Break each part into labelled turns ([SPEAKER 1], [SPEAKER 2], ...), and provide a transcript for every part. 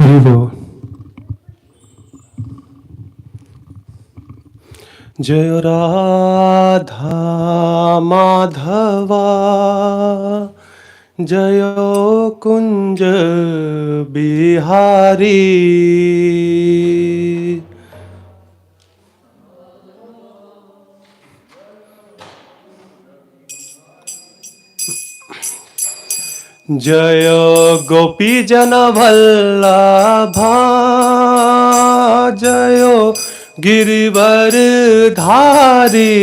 [SPEAKER 1] हरिवो। जय राधा माधवा, जय कुंज बिहारी। जय गोपी जन वल्लभा, जय गिरिवर धारी,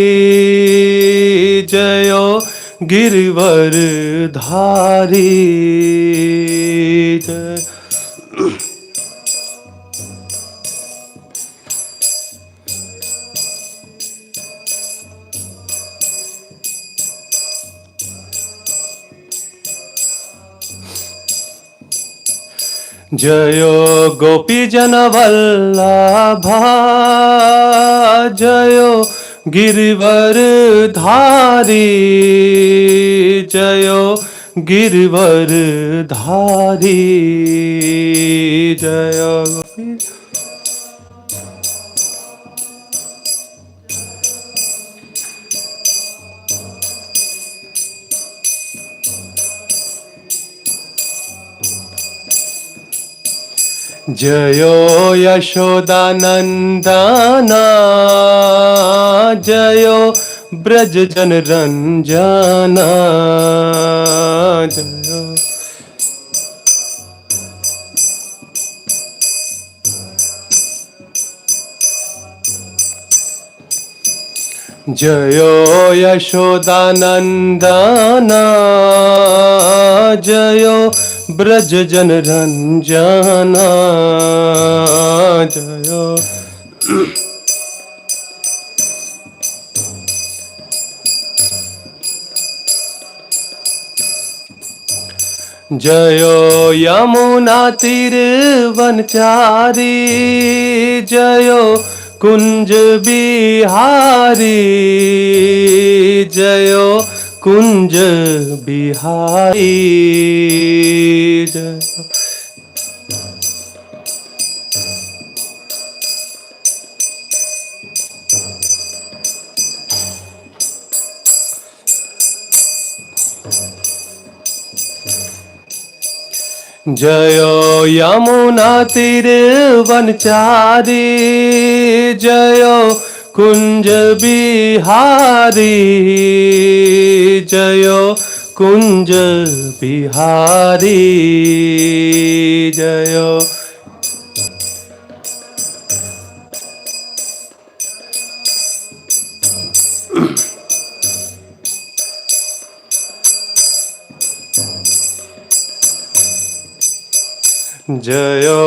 [SPEAKER 1] जय गिरिवर धारी। जय जय गोपी जन वल्लभा, जय गिरिवर धारी, जय गिरिवर धारी। जय गोपी जयो यशोदानंदना, जयो ब्रज जन रंजना। जयो जयो यशोदानंदना, जयो ब्रज जन रंजना। जयो जयो यमुना तीर वनचारी, जयो कुंज बिहारी, जयो कुंज बिहारी। जय जयो यमुना तीर वनचारी, जयो कुंज बिहारी, जयो कुंज बिहारी। जयो जयो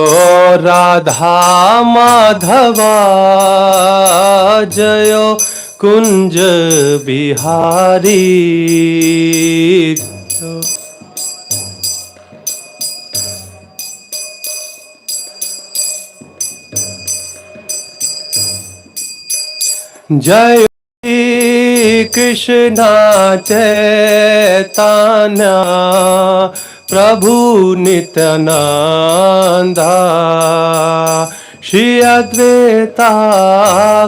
[SPEAKER 1] राधा माधवा, जयो कुंज बिहारी। जय कृष्ण चैतन्य प्रभु नित्यानंदा, श्री अद्वैता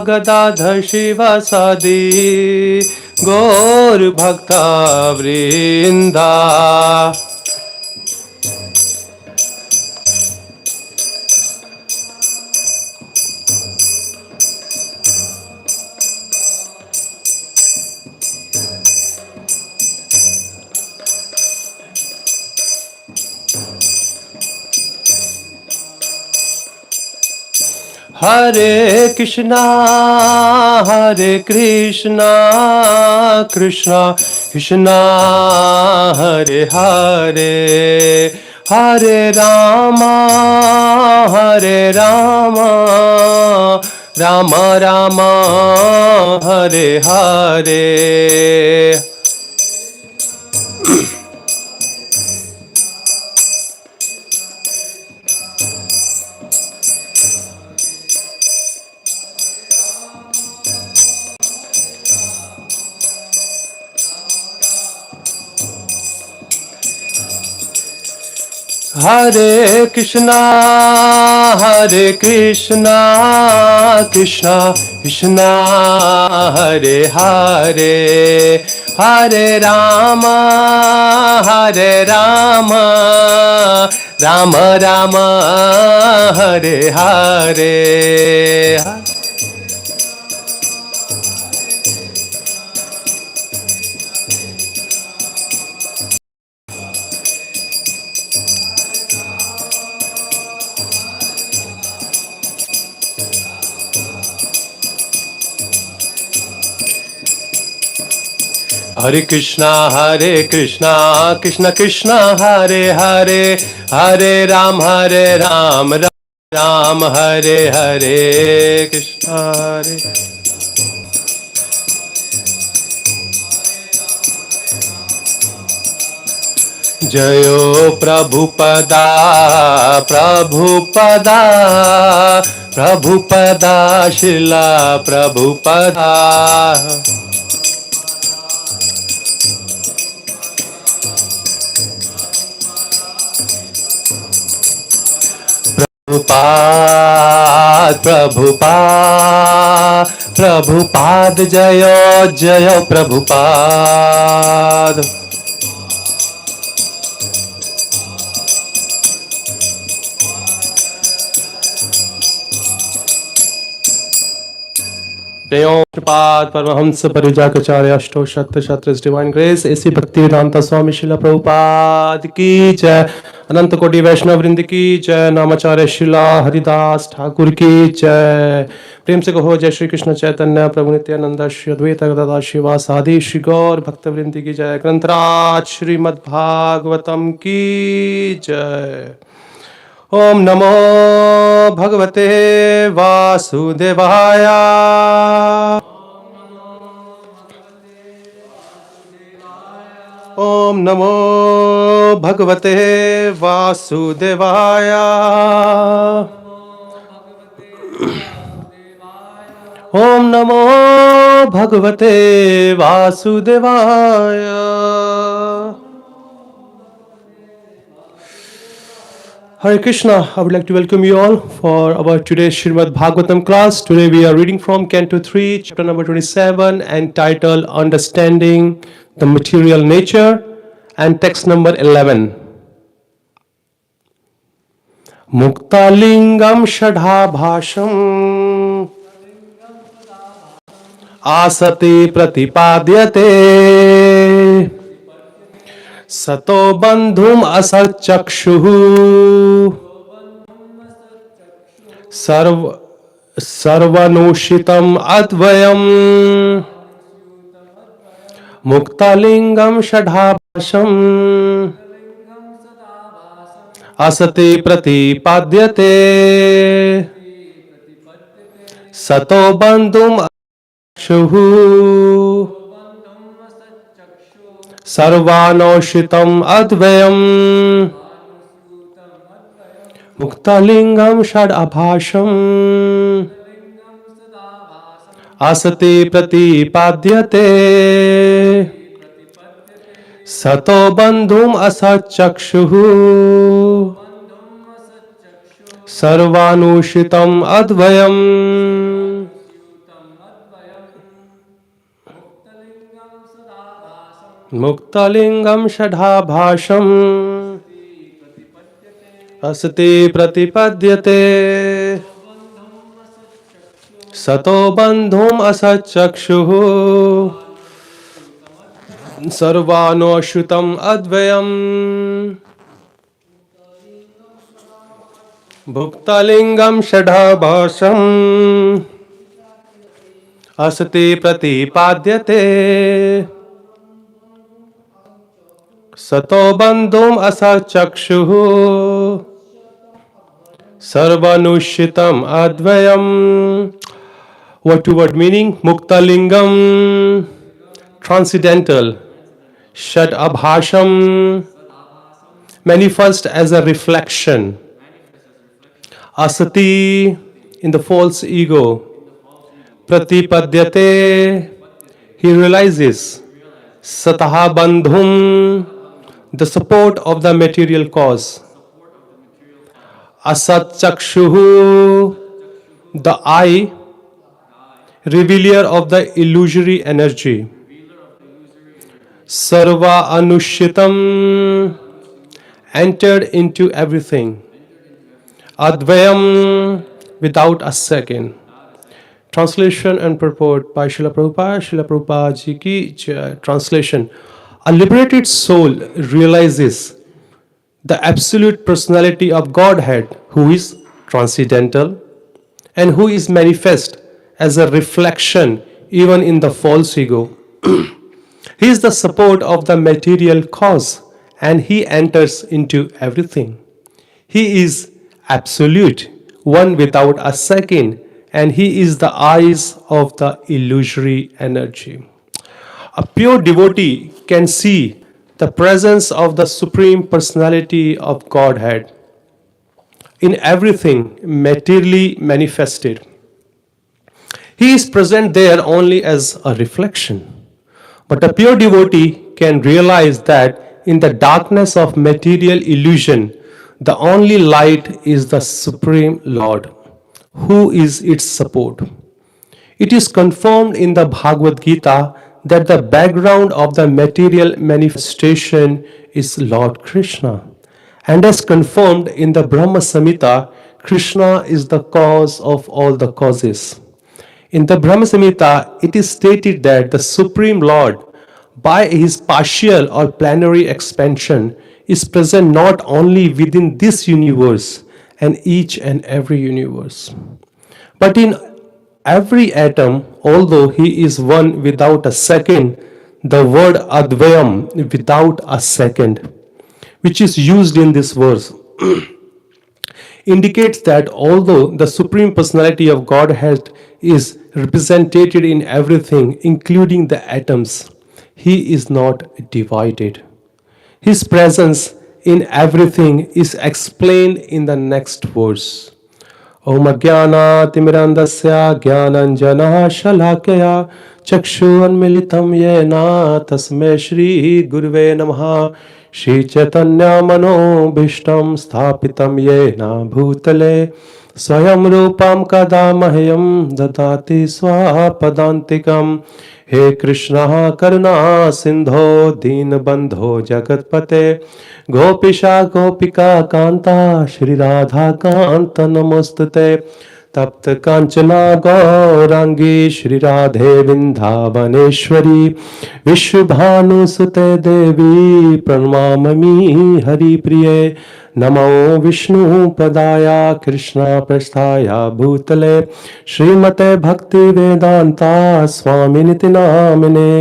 [SPEAKER 1] गदाधर शिवासादि गौर भक्ता वृंदा। हरे कृष्णा कृष्णा कृष्णा हरे हरे, हरे Rama Ram Ram Hare Hare. Hare Krishna, Hare Krishna, Krishna Krishna, Hare Hare, Hare Rama, Hare Rama, Rama Rama, Hare Hare. Hare Krishna, Krishna Krishna, Hare Hare, Hare Ram, Ram Ram, Hare Hare, Krishna Hare. Jayo Prabhupada, Prabhupada, Prabhupada, Shila Prabhupada. Prabhupada, Prabhupada, Prabhupada, Jayo, Jayo Prabhupada. Jayom Shrimad Paramahamsa Parijakacharya Ashto Shakti Shatras Divine Grace ऐसी भक्ति वेदांता स्वामी शिला प्रभुपाद की जय, अनंत कोटि वैष्णव वृंद की जय, नामाचार्य शिला हरिदास ठाकुर की जय। प्रेम से कहो जय श्री कृष्ण चैतन्य प्रभु नित्यानंद श्री अद्वैत गदाधर शिवासादि श्री गौर भक्त वृंद की जय। ग्रंथराज श्रीमद् भागवतम की जय। ओम नमो भगवते वासुदेवाय। ओम नमो भगवते वासुदेवाय। ओम नमो भगवते वासुदेवाय। Hare Krishna, I would like to welcome you all for our today's Shrimad Bhāgavatam class. Today we are reading from Canto 3, chapter number 27, entitled Understanding the Material Nature, and text number 11. Muktalingam Shadhabhasham Asati Pratipadyate Sato bandhum asarchakshuhu sarvanushitam advayam muktalingam shadhabhasham asati pratipadyate sato bandhum asarchakshuhu sarvanushitam advayam muktalingam shadabhasham asati pratipadyate sato bandhum asatchakshuhu sarvanushitam advayam Muktalingam shadhabhasham asati pratipadyate sato bandhum asatchakshuhu sarvanoshrutam advayam Muktalingam shadhabhasham asati pratipadyate Sato bandhum asachakshuhu sarvanushitam advayam. Word to word meaning: Muktalingam, transcendental; Shadabhasham, manifest as a reflection; Asati, in the false ego; Pratipadyate, he realizes; Sataha bandhum, the support of the material cause; Asat chakshuhu, the eye, revealer of the illusory energy. Sarva anushyitam, entered into everything. Advayam, without a second. Translation and purport by Srila Prabhupada, Srila Prabhupada Ji ki Jai. Translation. A liberated soul realizes the absolute personality of Godhead, who is transcendental and who is manifest as a reflection even in the false ego. He is the support of the material cause and he enters into everything. He is absolute, one without a second, and he is the eyes of the illusory energy. A pure devotee can see the presence of the Supreme Personality of Godhead in everything materially manifested. He is present there only as a reflection. But a pure devotee can realize that in the darkness of material illusion, the only light is the Supreme Lord, who is its support. It is confirmed in the Bhagavad Gita that the background of the material manifestation is Lord Krishna. And as confirmed in the Brahma Samhita, Krishna is the cause of all the causes. In the Brahma Samhita, it is stated that the Supreme Lord, by his partial or plenary expansion, is present not only within this universe and each and every universe, but in every atom, although he is one without a second. The word Advayam, without a second, which is used in this verse, indicates that although the Supreme Personality of Godhead is represented in everything, including the atoms, he is not divided. His presence in everything is explained in the next verse. Om Ajnana Timirandasya Jnananjana Shalakaya Chakshu Anmilitam Yena Tasme Shri Gurve Namaha Shri Chaitanya Mano Bhishtam Sthapitam Yena Bhutale Swayam Rupam Kadamahyam Dadati Swapadantikam. हे कृष्ण करुणा सिंधो दीन बंधो जगतपते गोपिशा गोपिका कांता श्री राधा कांत नमोस्तुते तप्त कांचना गौरांगी श्री राधे वृंदावनेश्वरी विश्वभानुसुते देवी प्रणमामि हरिप्रिये नमो विष्णु पदाया कृष्ण प्रस्थाया भूतले श्रीमते भक्ति वेदांता स्वामिनिति नामिने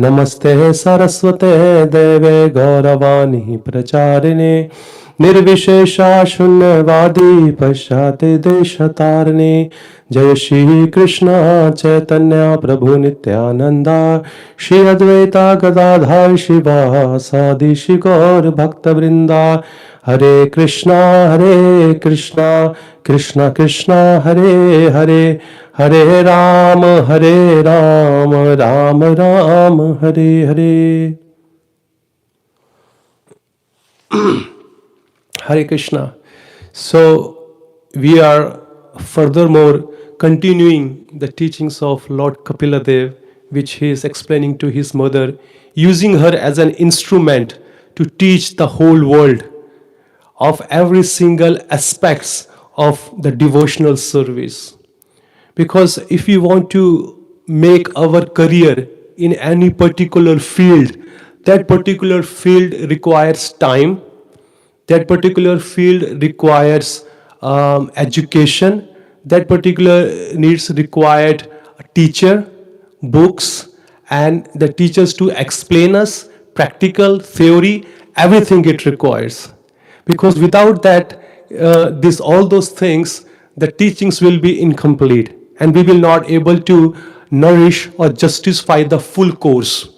[SPEAKER 1] नमस्ते सरस्वते देवे गौरवाणी प्रचारिणे निर्विशेषा शून्यवादी पश्चाते देशतारिणे जय श्री कृष्ण चैतन्य प्रभु नित्यानंदा श्री अद्वैता गदाधर शिवासादि श्री गौर भक्त वृंदा हरे Krishna Krishna Krishna Hare Hare Hare Ram Ram Ram Hare Hare. Hare Krishna. So we are furthermore continuing the teachings of Lord Kapila Dev, which he is explaining to his mother, using her as an instrument to teach the whole world of every single aspects of the devotional service. Because if we want to make our career in any particular field, that particular field requires time, that particular field requires education, that particular needs required a teacher, books, and the teachers to explain us, practical, theory, everything it requires. Because without that, all those things, the teachings will be incomplete and we will not able to nourish or justify the full course.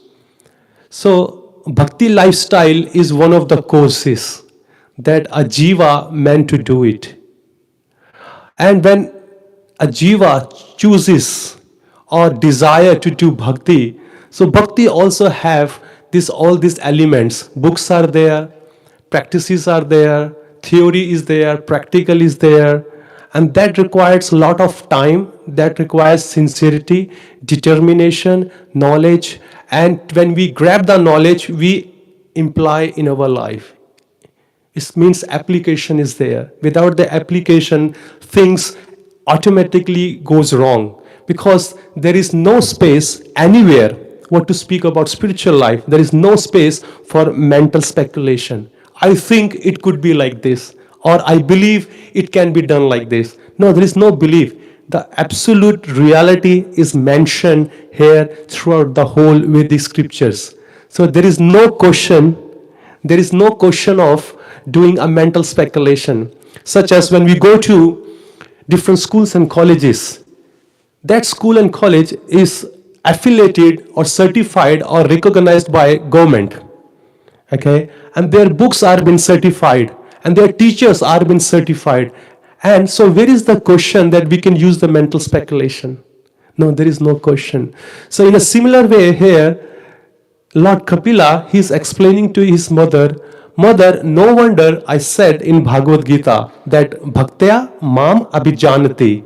[SPEAKER 1] So, Bhakti lifestyle is one of the courses that a jiva meant to do it. And when a jiva chooses or desire to do bhakti, so bhakti also have all these elements. Books are there, practices are there, theory is there, practical is there, and that requires a lot of time, that requires sincerity, determination, knowledge, and when we grab the knowledge, we imply in our life. It means application is there. Without the application, things automatically goes wrong because there is no space anywhere. What to speak about spiritual life? There is no space for mental speculation. I think it could be like this, or I believe it can be done like this. No, there is no belief. The absolute reality is mentioned here throughout the whole Vedic scriptures. So there is no question. There is no question of doing a mental speculation, such as when we go to different schools and colleges. That school and college is affiliated or certified or recognized by government. Okay, and their books are been certified and their teachers are been certified. And so where is the question that we can use the mental speculation? No, there is no question. So in a similar way here, Lord Kapila, he is explaining to his mother, Mother, no wonder I said in Bhagavad Gita that bhaktya mam abhijanati.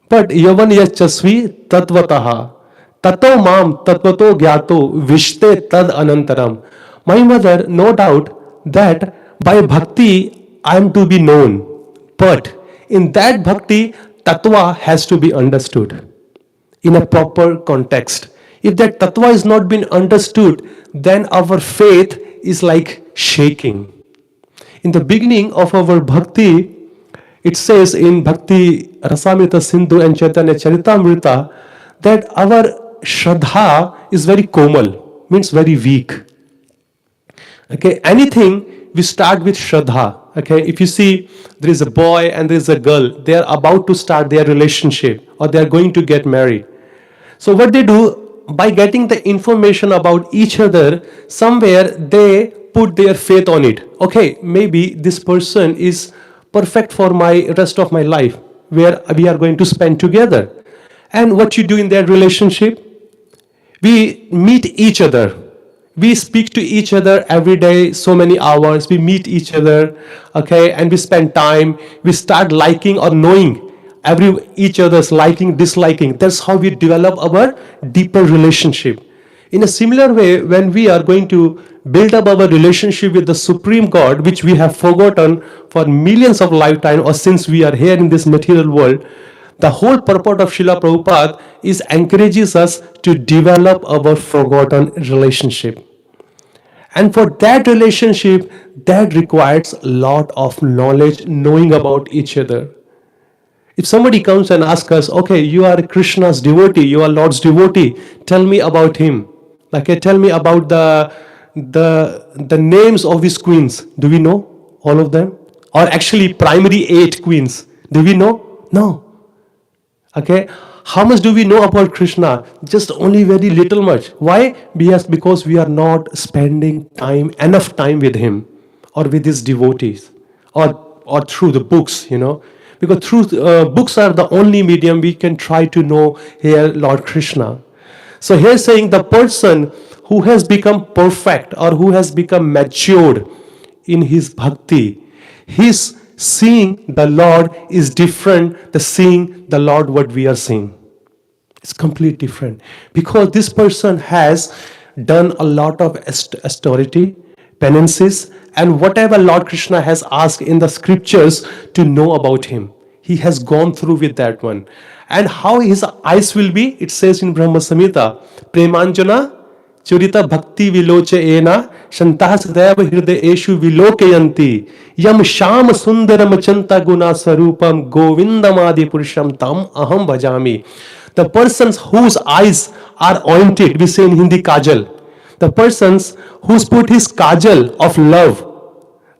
[SPEAKER 1] But yavan yachasvi tatvataha. Tato mam tatvato gyato vishte tad anantaram. My mother, no doubt that by bhakti I am to be known. But in that bhakti, tattva has to be understood in a proper context. If that tattva is not been understood, then our faith is like shaking. In the beginning of our bhakti, it says in Bhakti Rasamrita Sindhu and Chaitanya Charitamrita that our shraddha is very komal, means very weak. Okay, anything we start with shraddha. Okay, if you see there is a boy and there is a girl, they are about to start their relationship or they are going to get married. So what they do, by getting the information about each other, somewhere they put their faith on it. Okay, maybe this person is perfect for my rest of my life, where we are going to spend together. And what you do in that relationship? We meet each other. We speak to each other every day, so many hours. We meet each other, okay, and we spend time. We start liking or knowing each other's liking, disliking. That's how we develop our deeper relationship. In a similar way, when we are going to build up our relationship with the Supreme God, which we have forgotten for millions of lifetimes or since we are here in this material world, the whole purport of Srila Prabhupada is encourages us to develop our forgotten relationship. And for that relationship, that requires a lot of knowledge, knowing about each other. If somebody comes and asks us, okay, you are Krishna's devotee, you are Lord's devotee, tell me about him. Okay, tell me about the names of his queens. Do we know all of them? Or actually primary 8 queens. Do we know? No. Okay, how much do we know about Krishna? Just only very little much. Why? Because we are not spending enough time with him or with his devotees or through the books, Because through books are the only medium we can try to know here Lord Krishna. So here saying the person who has become perfect or who has become matured in his bhakti, his seeing the Lord is different than seeing the Lord what we are seeing. It's completely different. Because this person has done a lot of austerity, penances, and whatever Lord Krishna has asked in the scriptures to know about him. He has gone through with that one. And how his eyes will be, it says in Brahma Samhita, Premanjana Churita Bhakti Viloche Ena Shantahas Deva Hirde Eshu Vilokayanti Yam Sham Sundaram Chanta Guna Sarupam Govindamadi Purusham Tam Aham Bhajami. The persons whose eyes are ointed, we say in Hindi kajal. The persons who's put his kajal of love,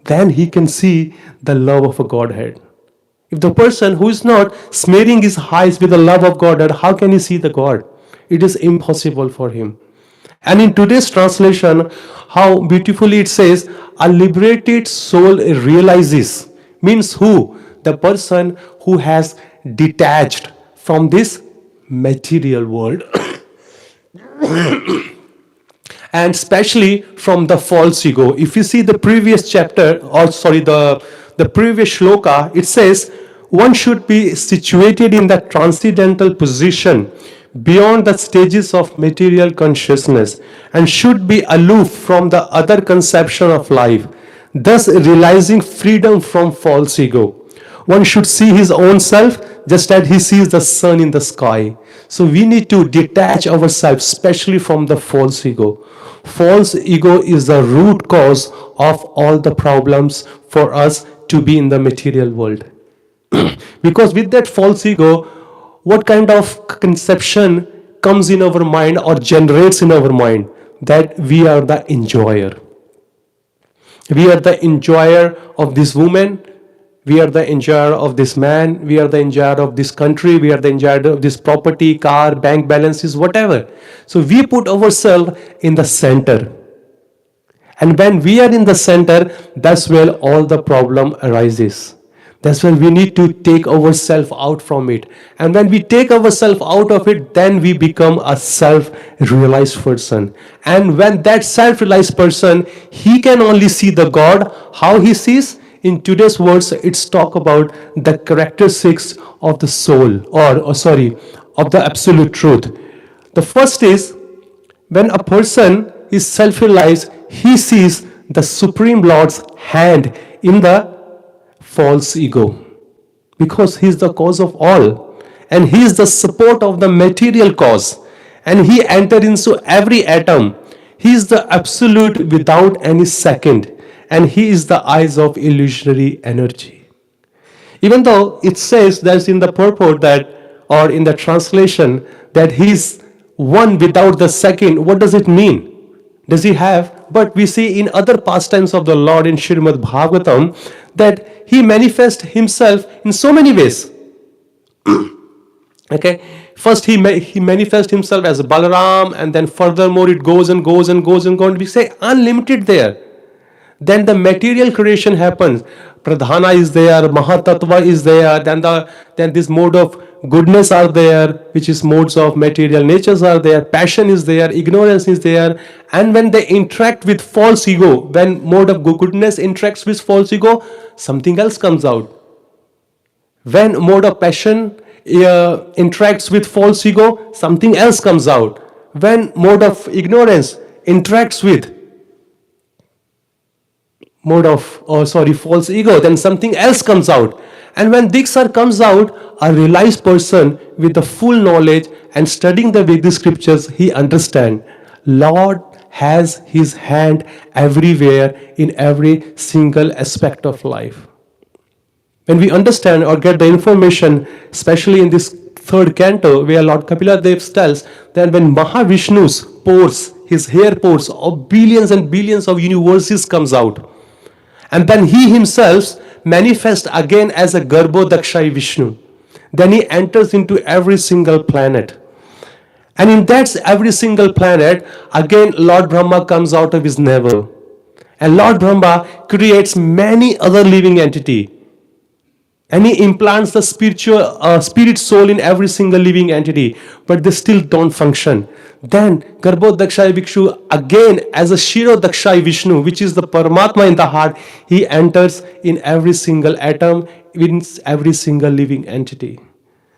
[SPEAKER 1] then he can see the love of a Godhead. If the person who is not smearing his eyes with the love of Godhead, how can he see the God? It is impossible for him. And in today's translation, how beautifully it says, a liberated soul realizes. Means who? The person who has detached from this material world and especially from the false ego. If you see the previous chapter, or sorry, the the previous shloka, it says, one should be situated in the transcendental position beyond the stages of material consciousness and should be aloof from the other conception of life, thus realizing freedom from false ego. One should see his own self just as he sees the sun in the sky. So we need to detach ourselves, especially from the false ego. False ego is the root cause of all the problems for us to be in the material world. Because with that false ego, what kind of conception comes in our mind or generates in our mind? That we are the enjoyer. We are the enjoyer of this woman. We are the enjoyer of this man. We are the enjoyer of this country. We are the enjoyer of this property, car, bank balances, whatever. So we put ourselves in the center. And when we are in the center, that's where all the problem arises. That's when we need to take ourselves out from it. And when we take ourselves out of it, then we become a self-realized person. And when that self-realized person, he can only see the God. How he sees? In today's words, it's talk about the characteristics of the soul, of the absolute truth. The first is, when a person is self-realized, he sees the Supreme Lord's hand in the false ego, because he is the cause of all and he is the support of the material cause, and he enters into every atom. He is the absolute without any second, and he is the eyes of illusionary energy. Even though it says that in the purport that, or in the translation, that he is one without the second, what does it mean? Does he have? But we see in other pastimes of the Lord in Shrimad Bhāgavatam that he manifests himself in so many ways. Okay, first he manifests himself as Balaram, and then furthermore it goes and goes and goes and goes. We say unlimited there. Then the material creation happens. Pradhana is there, Mahatattva is there, then this mode of goodness are there, which is modes of material natures are there, passion is there, ignorance is there. And when they interact with false ego, when mode of goodness interacts with false ego, something else comes out. When mode of passion interacts with false ego, something else comes out. When mode of ignorance interacts with false ego, then something else comes out. And when Diksar comes out, a realized person with the full knowledge and studying the Vedic scriptures, he understands Lord has his hand everywhere in every single aspect of life. When we understand or get the information, especially in this third canto, where Lord Kapila Dev tells that when Mahavishnu's pores, his hair pores of billions and billions of universes comes out, and then he himself manifests again as a Garbhodakshai Vishnu. Then he enters into every single planet. And in that every single planet, again Lord Brahma comes out of his navel. And Lord Brahma creates many other living entity. And he implants the spirit soul in every single living entity, but they still don't function. Then Garbhodakshai Vishnu, again as a Shirodakshai Vishnu, which is the Paramatma in the heart, he enters in every single atom, in every single living entity.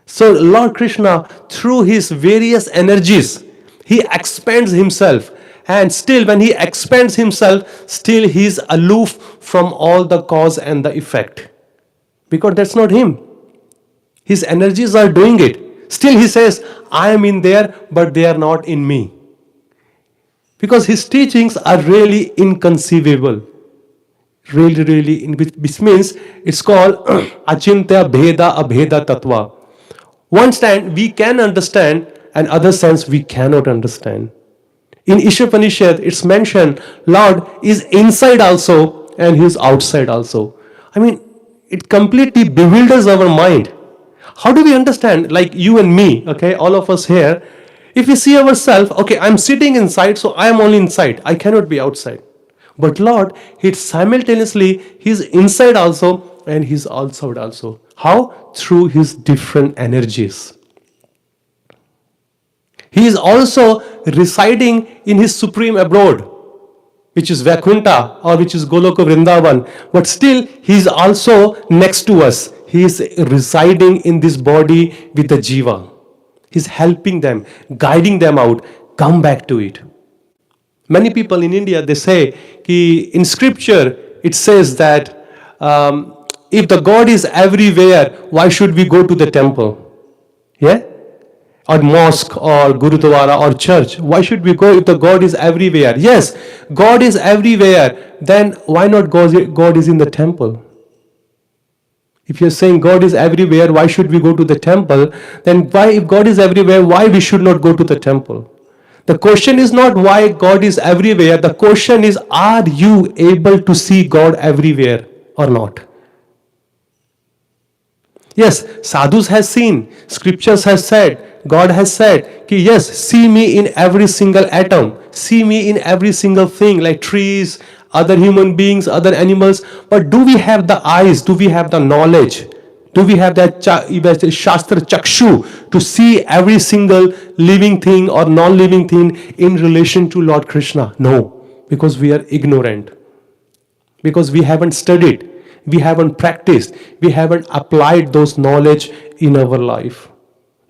[SPEAKER 1] So Lord Krishna, through his various energies, he expands himself. And still when he expands himself, still he is aloof from all the cause and the effect. Because that's not him. His energies are doing it. Still he says, I am in there, but they are not in me. Because his teachings are really inconceivable. Really, which means it's called Achintya Bheda Abheda Tattva. One stand we can understand, and other sense we cannot understand. In Ishopanishad, it's mentioned, Lord is inside also, and he is outside also. I mean, it completely bewilders our mind. How do we understand, like you and me, okay, all of us here, if we see ourselves, okay, I'm sitting inside, so I am only inside, I cannot be outside. But Lord, He's simultaneously, He's inside also and He's outside also. How? Through His different energies. He is also residing in His supreme abode. which is Vaikuntha or which is Goloka Vrindavan, but still he is also next to us. He is residing in this body with the Jiva. He is helping them, guiding them out. Come back to it. Many people in India, they say, in scripture, it says that if the God is everywhere, why should we go to the temple? Yeah? Or mosque or gurudwara or church. Why should we go if the God is everywhere? Yes, God is everywhere. Then why not God is in the temple? If you're saying God is everywhere, why should we go to the temple? Then why, if God is everywhere, why we should not go to the temple? The question is not why God is everywhere. The question is, are you able to see God everywhere or not? Yes, sadhus has seen, scriptures has said, God has said, yes, see me in every single atom, see me in every single thing, like trees, other human beings, other animals. But do we have the eyes? Do we have the knowledge? Do we have that Shastra Chakshu to see every single living thing or non-living thing in relation to Lord Krishna? No, because we are ignorant. Because we haven't studied, we haven't practiced, we haven't applied those knowledge in our life.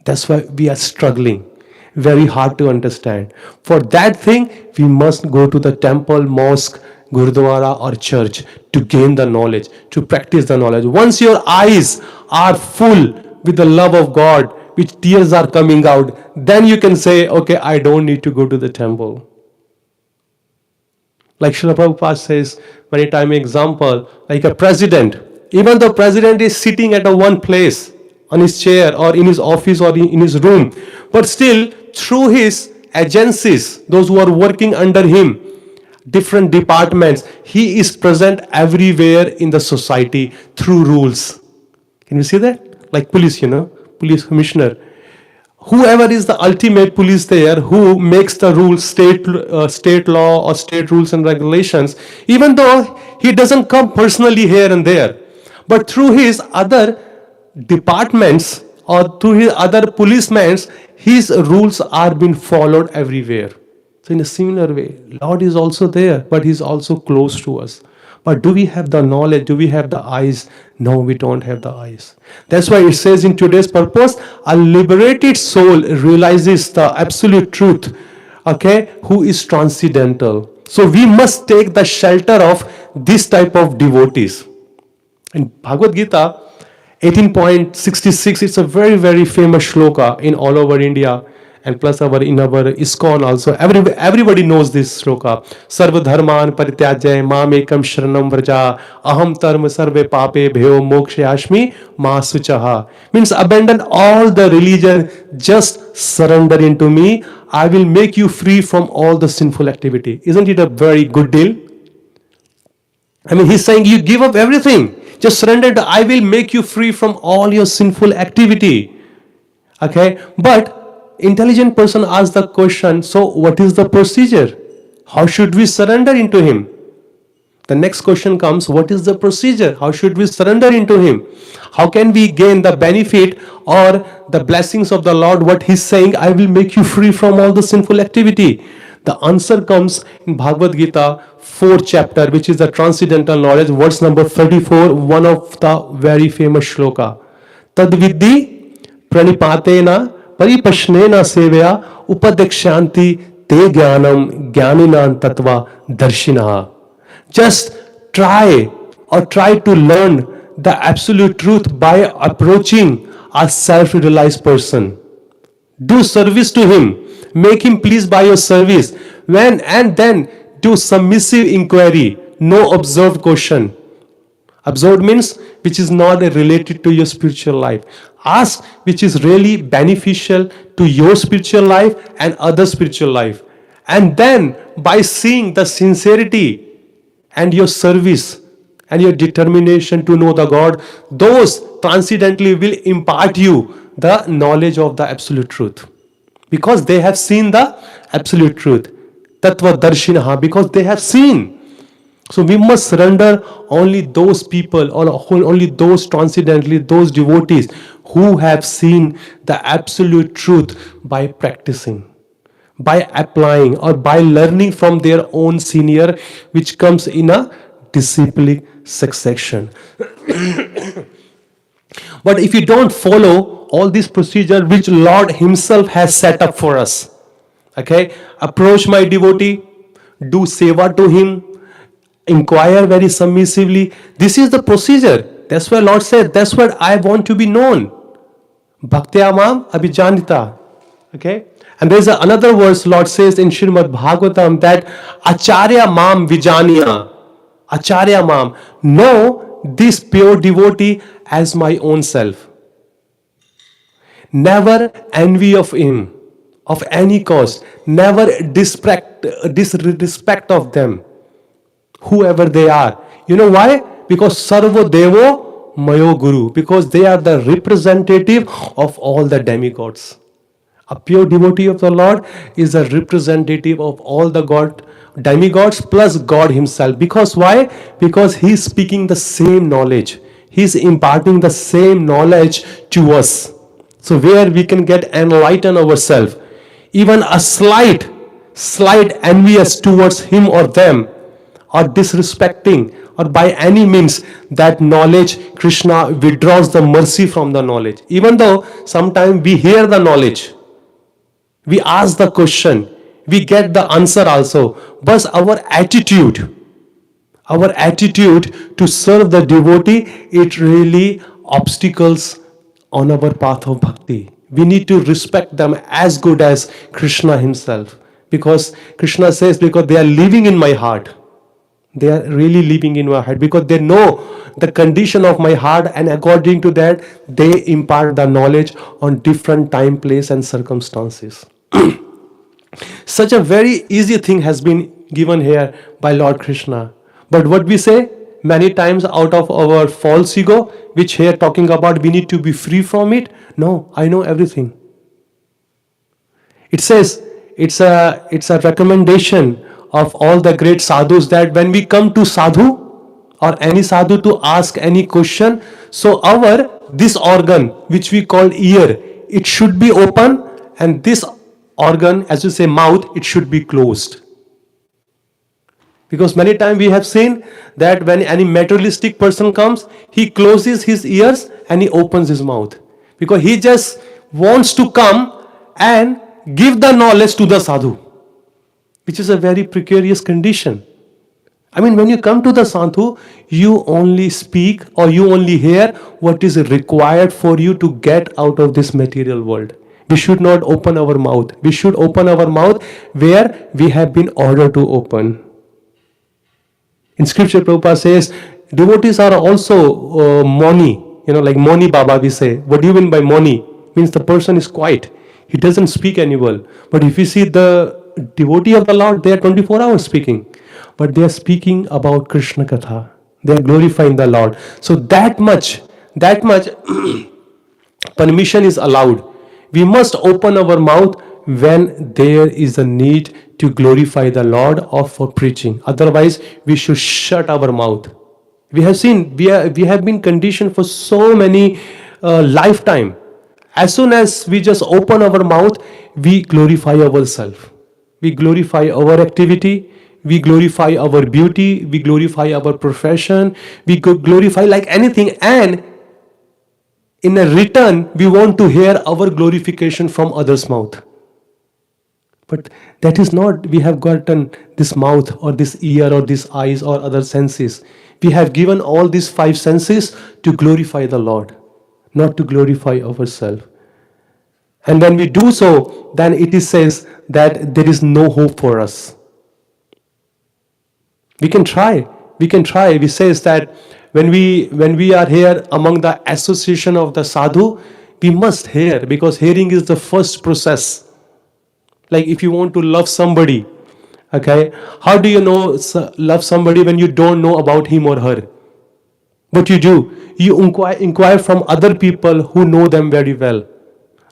[SPEAKER 1] That's why we are struggling. Very hard to understand. For that thing, we must go to the temple, mosque, gurudwara or church to gain the knowledge, to practice the knowledge. Once your eyes are full with the love of God, which tears are coming out, then you can say, okay, I don't need to go to the temple. Like Srila Prabhupada says, many times example, like a president, even the president is sitting at a one place, on his chair or in his office or in his room, but still through his agencies, those who are working under him, different departments, he is present everywhere in the society through rules. Can you see that? Like police, police commissioner. Whoever is the ultimate police there, who makes the rules, state law or state rules and regulations, even though he doesn't come personally here and there, but through his other departments or through his other policemen, his rules are being followed everywhere. So in a similar way, Lord is also there, but He's also close to us. But do we have the knowledge? Do we have the eyes? No, we don't have the eyes. That's why it says in today's purpose, a liberated soul realizes the absolute truth, okay, who is transcendental. So we must take the shelter of this type of devotees. In Bhagavad Gita, 18.66, it's a very, very famous shloka in all over India. And plus in our ISKCON also, everybody knows this shloka. Sarva dharman parityajya mam ekam sharanam vraja aham tarma sarve pape bhyo mokshayashmi ma suchaha. Means abandon all the religion, just surrender into me. I will make you free from all the sinful activity. Isn't it a very good deal? I mean, he's saying you give up everything. Just surrender. I will make you free from all your sinful activity. Okay, but intelligent person asks the question, so what is the procedure? How should we surrender into him? The next question comes, what is the procedure? How should we surrender into him? How can we gain the benefit or the blessings of the Lord? What he's saying, I will make you free from all the sinful activity. The answer comes in Bhagavad Gita, 4th chapter, which is the transcendental knowledge, verse number 34, one of the very famous shloka. Tadvidhi pranipatena paripashnena sevaya upadekshanti te jnanam jnaninan tattva darshinaha. Just try to learn the absolute truth by approaching a self-realized person. Do service to him. Make him pleased by your service. And then do submissive inquiry. No observed question. Observed means which is not related to your spiritual life. Ask which is really beneficial to your spiritual life and other spiritual life. And then by seeing the sincerity and your service and your determination to know the God, those transcendently will impart you the knowledge of the absolute truth. Because they have seen the absolute truth. Tattva darshinaha, because they have seen. So we must surrender only those people or only those transcendently, those devotees who have seen the absolute truth by practicing, by applying or by learning from their own senior, which comes in a disciplic succession. But if you don't follow all this procedure which Lord Himself has set up for us, okay, approach my devotee, do seva to him, inquire very submissively. This is the procedure. That's why Lord said, that's what I want to be known. Bhaktya mam abhijanita. Okay? And there's another verse Lord says in Shrimad Bhāgavatam that Acharya mam vijaniya. Acharya mam. Know this pure devotee as my own self. Never envy of him, of any cost. Never disrespect of them, whoever they are. You know why? Because Sarvo Devo Mayo Guru. Because they are the representative of all the demigods. A pure devotee of the Lord is a representative of all the demigods plus God Himself. Because why? Because He is speaking the same knowledge. He is imparting the same knowledge to us. So where we can get enlightened ourselves. Even a slight envious towards him or them, or disrespecting, or by any means, that knowledge, Krishna withdraws the mercy from the knowledge. Even though sometimes we hear the knowledge, we ask the question, we get the answer also, but our attitude to serve the devotee, it really obstacles on our path of bhakti. We need to respect them as good as Krishna Himself. Because Krishna says, because they are living in my heart. They are really living in my heart. Because they know the condition of my heart, and according to that, they impart the knowledge on different time, place and circumstances. Such a very easy thing has been given here by Lord Krishna. But what we say many times out of our false ego, which here talking about we need to be free from it. No, I know everything. It says it's a recommendation of all the great sadhus that when we come to sadhu or any sadhu to ask any question, so this organ which we call ear, it should be open, and this organ, as you say mouth, it should be closed. Because many times we have seen that when any materialistic person comes, he closes his ears and he opens his mouth. Because he just wants to come and give the knowledge to the sadhu, which is a very precarious condition. I mean, when you come to the sadhu, you only speak or you only hear what is required for you to get out of this material world. We should not open our mouth. We should open our mouth where we have been ordered to open. In scripture, Prabhupada says, devotees are also moni. Like Moni Baba we say. What do you mean by moni? Means the person is quiet. He doesn't speak any word. But if you see the devotee of the Lord, they are 24 hours speaking. But they are speaking about Krishna Katha. They are glorifying the Lord. So that much permission is allowed. We must open our mouth when there is a need to glorify the Lord or for preaching. Otherwise, we should shut our mouth. We have seen, we have been conditioned for so many lifetime. As soon as we just open our mouth, we glorify ourselves. We glorify our activity. We glorify our beauty. We glorify our profession. We glorify like anything. And in a return, we want to hear our glorification from others' mouth. But that is not, we have gotten this mouth or this ear or this eyes or other senses. We have given all these 5 senses to glorify the Lord, not to glorify ourselves. And when we do so, then it is says that there is no hope for us. We can try. We says that when we are here among the association of the sadhu, we must hear, because hearing is the first process. Like if you want to love somebody, okay, how do you know love somebody when you don't know about him or her? What you do? You inquire from other people who know them very well.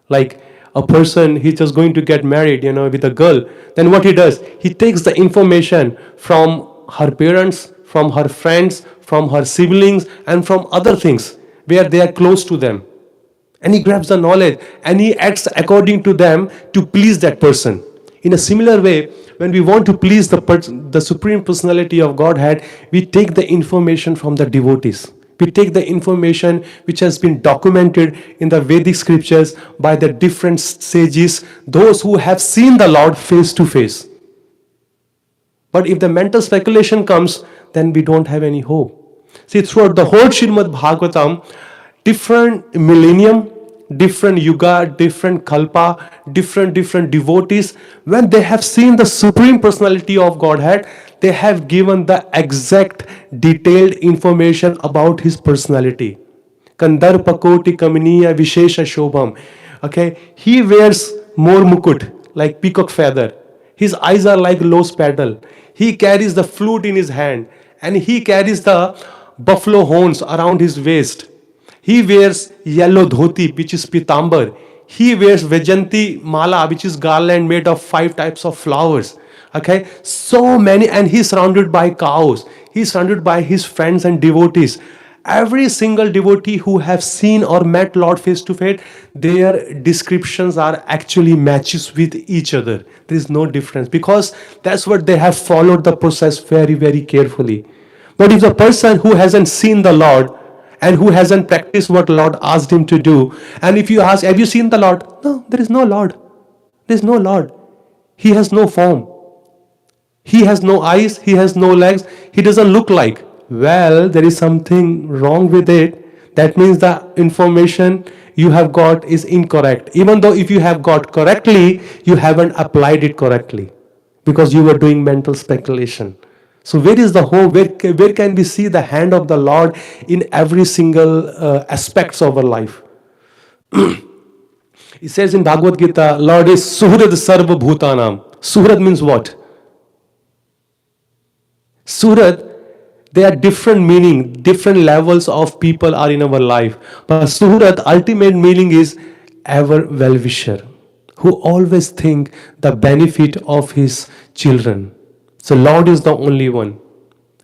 [SPEAKER 1] Like a person, he's just going to get married, with a girl. Then what he does? He takes the information from her parents, from her friends, from her siblings, and from other things where they are close to them. And he grabs the knowledge and he acts according to them to please that person. In a similar way, when we want to please the Supreme Personality of Godhead, we take the information from the devotees. We take the information which has been documented in the Vedic scriptures by the different sages, those who have seen the Lord face to face. But if the mental speculation comes, then we don't have any hope. See, throughout the whole Shrimad Bhāgavatam, different millennium, different yuga, different kalpa, different devotees, when they have seen the Supreme Personality of Godhead, they have given the exact detailed information about his personality. Kandarpakoti kaminiya vishesha shobham. Okay, he wears more mukut, like peacock feather. His eyes are like lotus petal. He carries the flute in his hand, and he carries the buffalo horns around his waist. He wears yellow dhoti, which is pitambar. He wears Vajanti mala, which is garland made of 5 types of flowers. Okay, so many, and he's surrounded by cows. He's surrounded by his friends and devotees. Every single devotee who have seen or met Lord face to face, their descriptions are actually matches with each other. There is no difference, because that's what they have followed the process very, very carefully. But if the person who hasn't seen the Lord and who hasn't practiced what Lord asked him to do, and if you ask, have you seen the Lord? No, there is no Lord. There is no Lord. He has no form. He has no eyes. He has no legs. He doesn't look like. Well, there is something wrong with it. That means the information you have got is incorrect. Even though if you have got correctly, you haven't applied it correctly, because you were doing mental speculation. So where is the hope? Where can we see the hand of the Lord in every single aspects of our life? It says in Bhagavad Gita, Lord is Suhrad Sarva Bhutanam. Suhrad means what? Suhrad, there are different meaning, different levels of people are in our life. But Suhrad, ultimate meaning is ever well-wisher, who always think the benefit of his children. So Lord is the only one.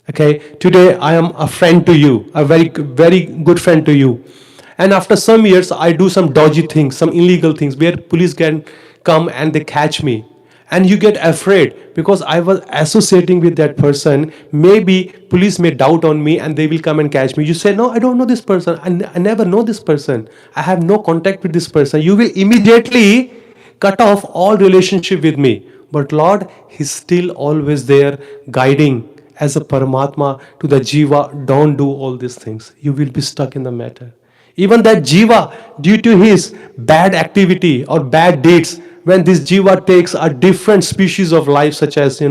[SPEAKER 1] Okay, today I am a friend to you, a very, very good friend to you. And after some years, I do some dodgy things, some illegal things, where police can come and they catch me. And you get afraid because I was associating with that person. Maybe police may doubt on me and they will come and catch me. You say, no, I don't know this person. I never know this person. I have no contact with this person. You will immediately cut off all relationship with me. But Lord, He's still always there guiding as a Paramatma to the Jiva. Don't do all these things. You will be stuck in the matter. Even that Jiva, due to his bad activity or bad deeds, when this Jiva takes a different species of life, such as, a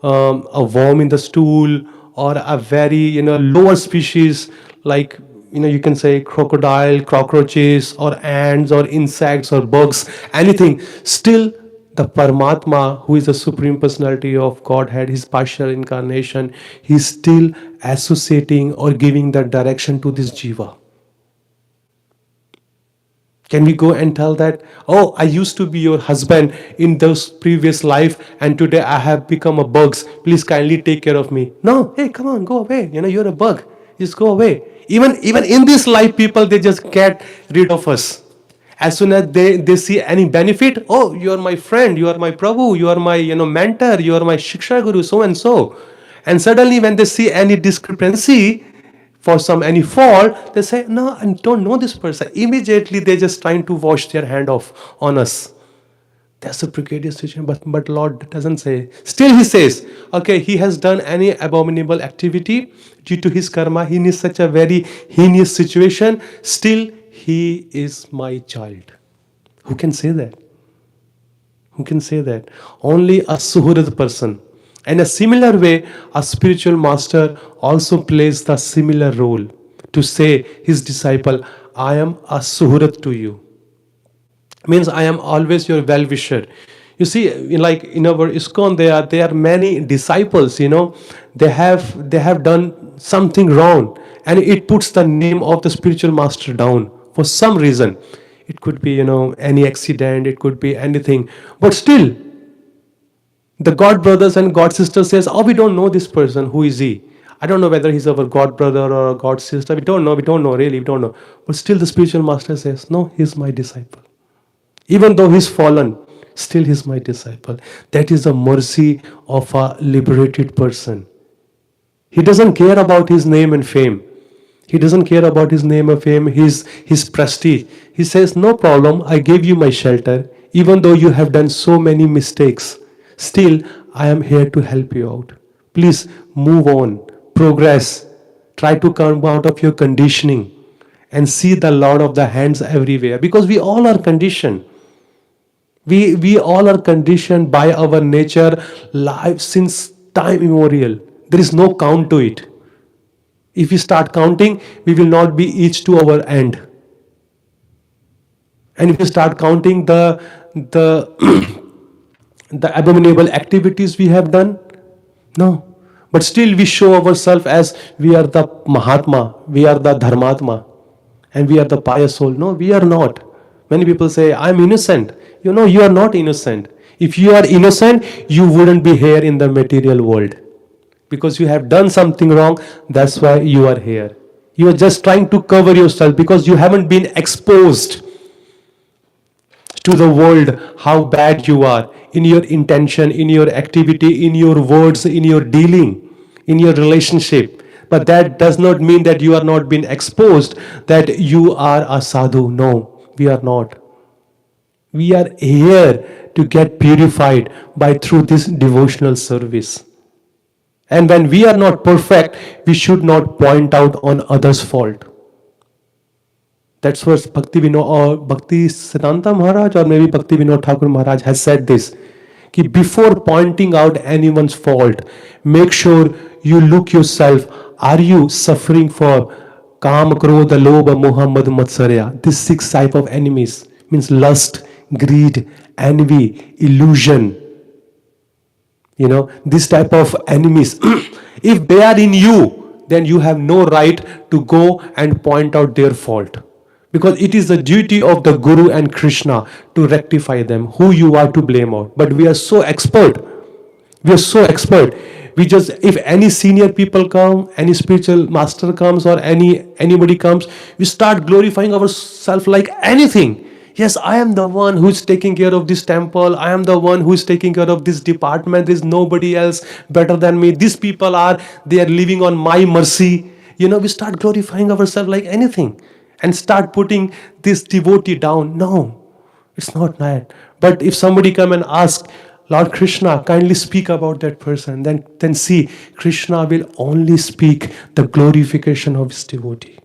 [SPEAKER 1] worm in the stool, or a very, lower species like, you can say crocodile, cockroaches, or ants, or insects, or bugs, anything, still the Paramatma, who is the Supreme Personality of Godhead, his partial incarnation, he's still associating or giving the direction to this Jiva. Can we go and tell that, oh, I used to be your husband in those previous life and today I have become a bug. Please kindly take care of me. No, hey, come on, go away. You're a bug. Just go away. Even in this life, people, they just get rid of us. As soon as they see any benefit, oh, you are my friend, you are my Prabhu, you are my mentor, you are my Shiksha Guru, so and so. And suddenly when they see any discrepancy, for any fault, they say, no, I don't know this person. Immediately they're just trying to wash their hand off on us. That's a precarious situation, but Lord doesn't say. Still He says, okay, he has done any abominable activity due to his karma. He is such a very heinous situation. Still, he is my child. Who can say that? Who can say that? Only a Suhrad person. In a similar way, a spiritual master also plays the similar role to say his disciple, I am a Suhrad to you. Means I am always your well-wisher. You see, like in our ISKCON, there are many disciples, they have done something wrong, and it puts the name of the spiritual master down for some reason. It could be, any accident, it could be anything. But still, the God brothers and God sisters says, oh, we don't know this person. Who is he? I don't know whether he's our God brother or a God sister. We don't know, really, we don't know. But still the spiritual master says, no, he's my disciple. Even though he's fallen, Still he is my disciple. That is the mercy of a liberated person. He doesn't care about his name and fame. He doesn't care about his name and fame, his prestige. He says, no problem, I gave you my shelter. Even though you have done so many mistakes, still I am here to help you out. Please move on, progress. Try to come out of your conditioning and see the Lord of the hands everywhere. Because we all are conditioned. We all are conditioned by our nature, life since time immemorial. There is no count to it. If we start counting, we will not be each to our end. And if we start counting the the abominable activities we have done, no. But still we show ourselves as we are the Mahatma, we are the Dharmatma, and we are the pious soul. No, we are not. Many people say, I'm innocent. You know, you are not innocent. If you are innocent, you wouldn't be here in the material world. Because you have done something wrong, that's why you are here. You are just trying to cover yourself because you haven't been exposed to the world how bad you are in your intention, in your activity, in your words, in your dealing, in your relationship. But that does not mean that you are not being exposed, that you are a sadhu. No, we are not. We are here to get purified by through this devotional service. And when we are not perfect, we should not point out on others' fault. That's what Bhakti Siddhanta Maharaj or maybe Bhakti Vinod Thakur Maharaj has said this. Ki before pointing out anyone's fault, make sure you look yourself. Are you suffering for Kam, Krodha, Lobha, Moha, Mad, Matsarya? These 6 type of enemies means lust, greed, envy, illusion. You know, this type of enemies. If they are in you, then you have no right to go and point out their fault. Because it is the duty of the Guru and Krishna to rectify them, who you are to blame out. But we are so expert. We are so expert. We just, if any senior people come, any spiritual master comes or anybody comes, we start glorifying ourselves like anything. Yes, I am the one who is taking care of this temple. I am the one who is taking care of this department. There is nobody else better than me. These people they are living on my mercy. You know, we start glorifying ourselves like anything and start putting this devotee down. No, it's not that. But if somebody come and ask, Lord Krishna, kindly speak about that person, then see, Krishna will only speak the glorification of his devotee.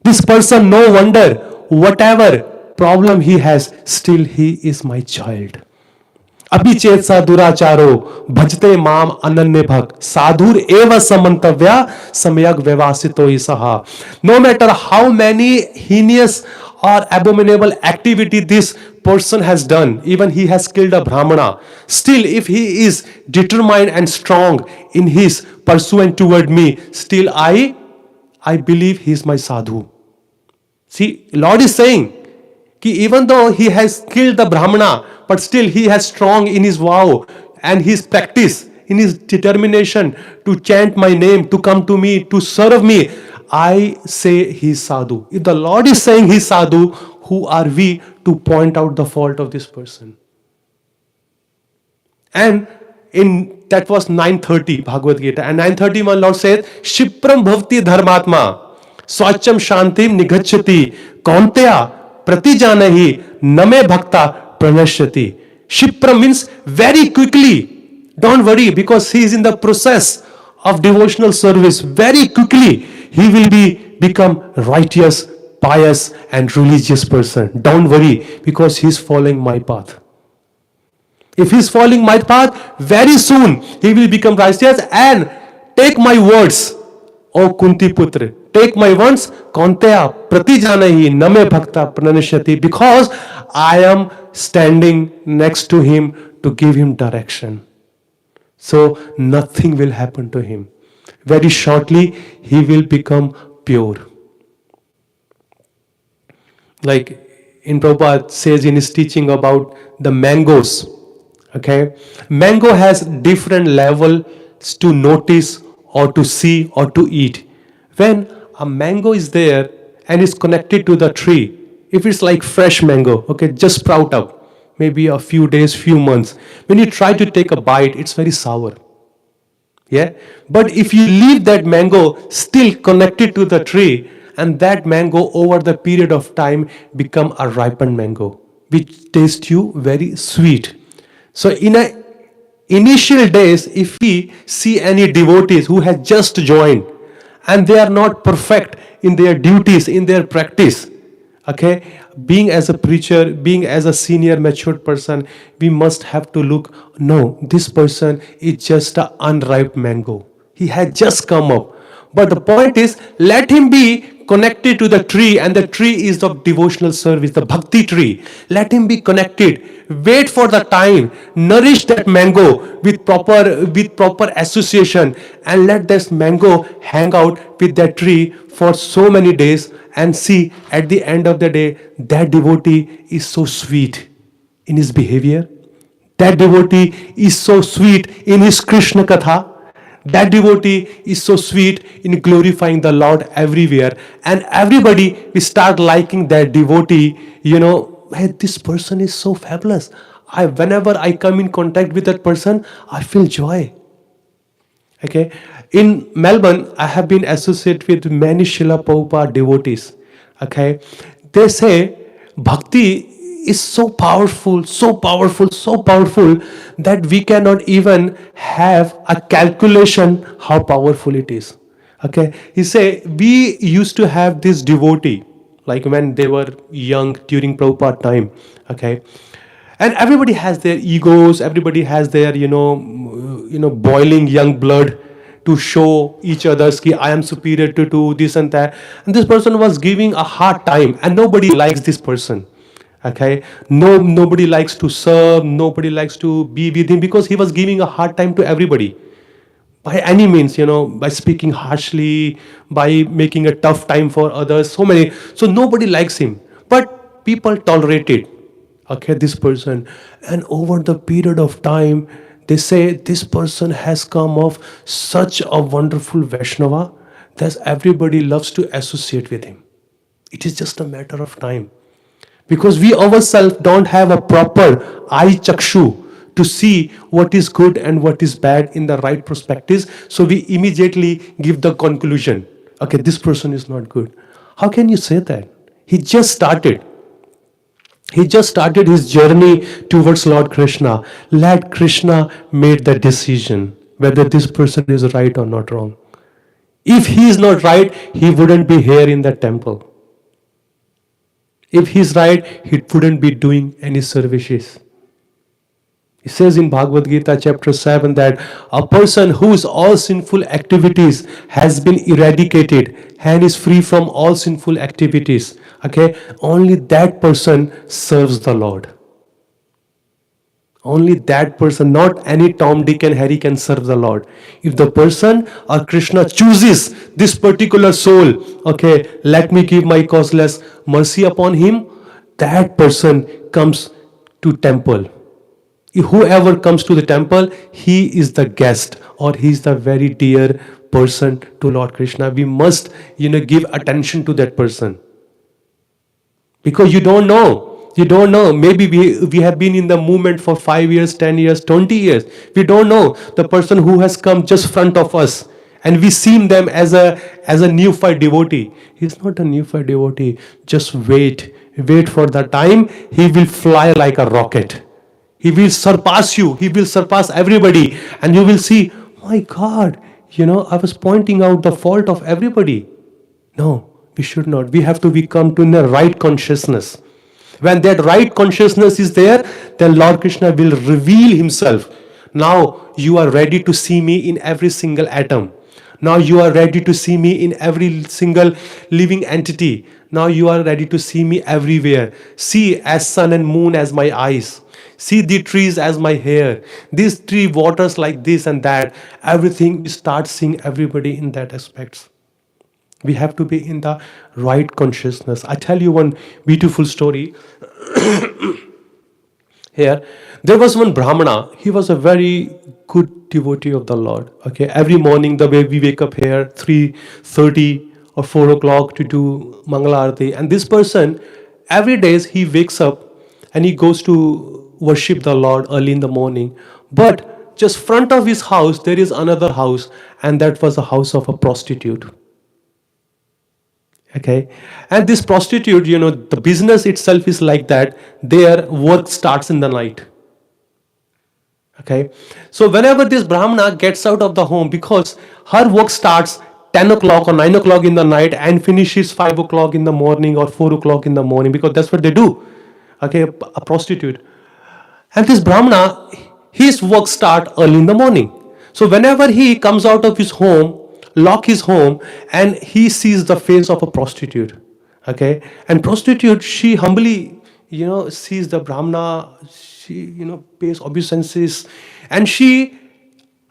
[SPEAKER 1] This person, no wonder, whatever problem he has, still he is my child. Abhichet sa duracharo bhajte mam ananya bhak sadhur eva samantavya samyak vyavasito isaha. No matter how many heinous or abominable activity this person has done, even he has killed a Brahmana, still if he is determined and strong in his pursuit toward me, still I believe he is my sadhu. See, Lord is saying, कि even though he has killed the Brahmana, but still he has strong in his vow and his practice, in his determination to chant my name, to come to me, to serve me, I say he is sadhu. If the Lord is saying he is sadhu, who are we to point out the fault of this person? And that was 9:30 Bhagavad Gita, and 9:31 Lord said, Shipram bhavti dharmatma swacham shantim nigacchati kaunteya pratijanahi name bhakta pranashyati. Shipram means very quickly. Don't worry, because he is in the process of devotional service. Very quickly he will become righteous, pious and religious person. Don't worry, because he is following my path. If he is following my path, very soon he will become righteous. And take my words, O Kunti Putra, take my words, Kaunteya pratijanahi name bhakta pranashyati, because I am standing next to him to give him direction. So nothing will happen to him. Very shortly he will become pure. Like in Prabhupada says in his teaching about the mangoes. Okay, mango has different levels to notice or to see or to eat. When a mango is there and is connected to the tree, if it's like fresh mango, okay, just sprout up, maybe a few days, few months. When you try to take a bite, it's very sour. Yeah, but if you leave that mango still connected to the tree, and that mango over the period of time become a ripened mango, which tastes you very sweet. So in a initial days, if we see any devotees who has just joined and they are not perfect in their duties, in their practice, okay, being as a preacher, being as a senior matured person, we must have to look, no, this person is just an unripe mango, he had just come up. But the point is, let him be connected to the tree, and the tree is the devotional service, the bhakti tree. Let him be connected, wait for the time, nourish that mango with proper association, and let this mango hang out with that tree for so many days, and see at the end of the day that devotee is so sweet in his behavior, that devotee is so sweet in his Krishna Katha, that devotee is so sweet in glorifying the Lord everywhere, and everybody will start liking that devotee. Hey, this person is so fabulous. Whenever I come in contact with that person, I feel joy. Okay, in Melbourne, I have been associated with many Srila Prabhupada devotees. Okay, they say bhakti is so powerful, so powerful, so powerful that we cannot even have a calculation how powerful it is. Okay, he say we used to have this devotee like when they were young during Prabhupada time. Okay, and everybody has their egos, everybody has their boiling young blood to show each other's ki I am superior to do this and that, and this person was giving a hard time, and nobody likes this person. Okay, nobody likes to serve, nobody likes to be with him, because he was giving a hard time to everybody by any means, by speaking harshly, by making a tough time for others, so nobody likes him, but people tolerate it. Okay, this person, and over the period of time, they say this person has come off such a wonderful Vaishnava that everybody loves to associate with him. It is just a matter of time, because we ourselves don't have a proper eye chakshu to see what is good and what is bad in the right perspectives, so we immediately give the conclusion, okay, this person is not good. How can you say that? He just started his journey towards Lord Krishna. Let Krishna make the decision whether this person is right or not wrong. If he is not right, he wouldn't be here in the temple. If he is right, he wouldn't be doing any services. It says in Bhagavad Gita chapter 7 that a person whose all sinful activities has been eradicated and is free from all sinful activities, okay, only that person serves the Lord. Only that person, not any Tom, Dick and Harry can serve the Lord. If the person or Krishna chooses this particular soul, okay, let me give my causeless mercy upon him, that person comes to temple. Whoever comes to the temple, he is the guest, or he is the very dear person to Lord Krishna. We must, give attention to that person, because you don't know. Maybe we have been in the movement for 5 years, 10 years, 20 years. We don't know the person who has come just front of us, and we see them as a neophyte devotee. He's not a neophyte devotee. Just wait for the time. He will fly like a rocket. He will surpass you. He will surpass everybody. And you will see, my God, I was pointing out the fault of everybody. No, we should not. We have to become to the right consciousness. When that right consciousness is there, then Lord Krishna will reveal himself. Now you are ready to see me in every single atom. Now you are ready to see me in every single living entity. Now you are ready to see me everywhere. See as sun and moon as my eyes. See the trees as my hair. These tree waters like this and that. Everything, we start seeing everybody in that aspects. We have to be in the right consciousness. I tell you one beautiful story. Here, there was one Brahmana. He was a very good devotee of the Lord. Okay, every morning the way we wake up here, 3:30 or 4 o'clock to do Mangala Arati. And this person, every day he wakes up and he goes to worship the Lord early in the morning. But just front of his house, there is another house, and that was the house of a prostitute. Okay, and this prostitute, the business itself is like that. Their work starts in the night. Okay, so whenever this Brahmana gets out of the home, because her work starts 10 o'clock or 9 o'clock in the night and finishes 5 o'clock in the morning or 4 o'clock in the morning, because that's what they do. Okay, a prostitute. And this Brahmana, his work start early in the morning. So whenever he comes out of his home, lock his home, and he sees the face of a prostitute. Okay, and prostitute, she humbly, sees the Brahmana. She, pays obeisances, and she,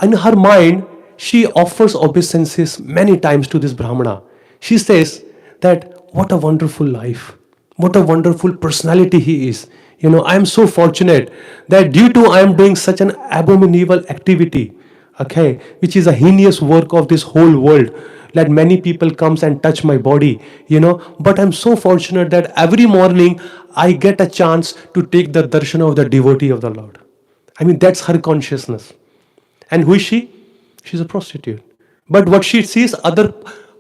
[SPEAKER 1] in her mind, she offers obeisances many times to this Brahmana. She says that what a wonderful life, what a wonderful personality he is. I am so fortunate that due to I am doing such an abominable activity, okay, which is a heinous work of this whole world, that many people comes and touch my body, but I'm so fortunate that every morning I get a chance to take the darshan of the devotee of the Lord. I mean, that's her consciousness. And who is she? She's a prostitute. But what she sees other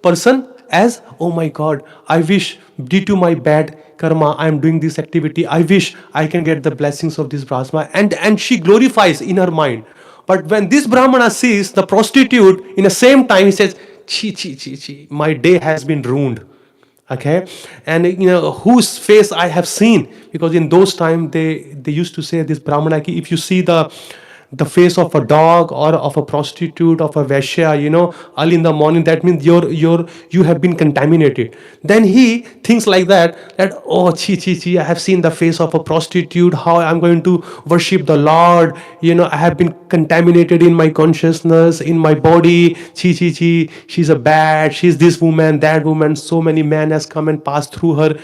[SPEAKER 1] person as, oh my God, I wish due to my bad karma, I am doing this activity. I wish I can get the blessings of this Brahma. And she glorifies in her mind. But when this Brahmana sees the prostitute, in the same time he says, chi, chi, chi, chi, my day has been ruined. Okay, and whose face I have seen, because in those times they used to say, this Brahmana, if you see the face of a dog or of a prostitute, of a Vaishya, early in the morning, that means you have been contaminated. Then he thinks like that oh, chi, chi, chi, I have seen the face of a prostitute, how I'm going to worship the Lord, I have been contaminated in my consciousness, in my body, chi, chi, chi, she's a bad, she's this woman, that woman, so many men has come and passed through her.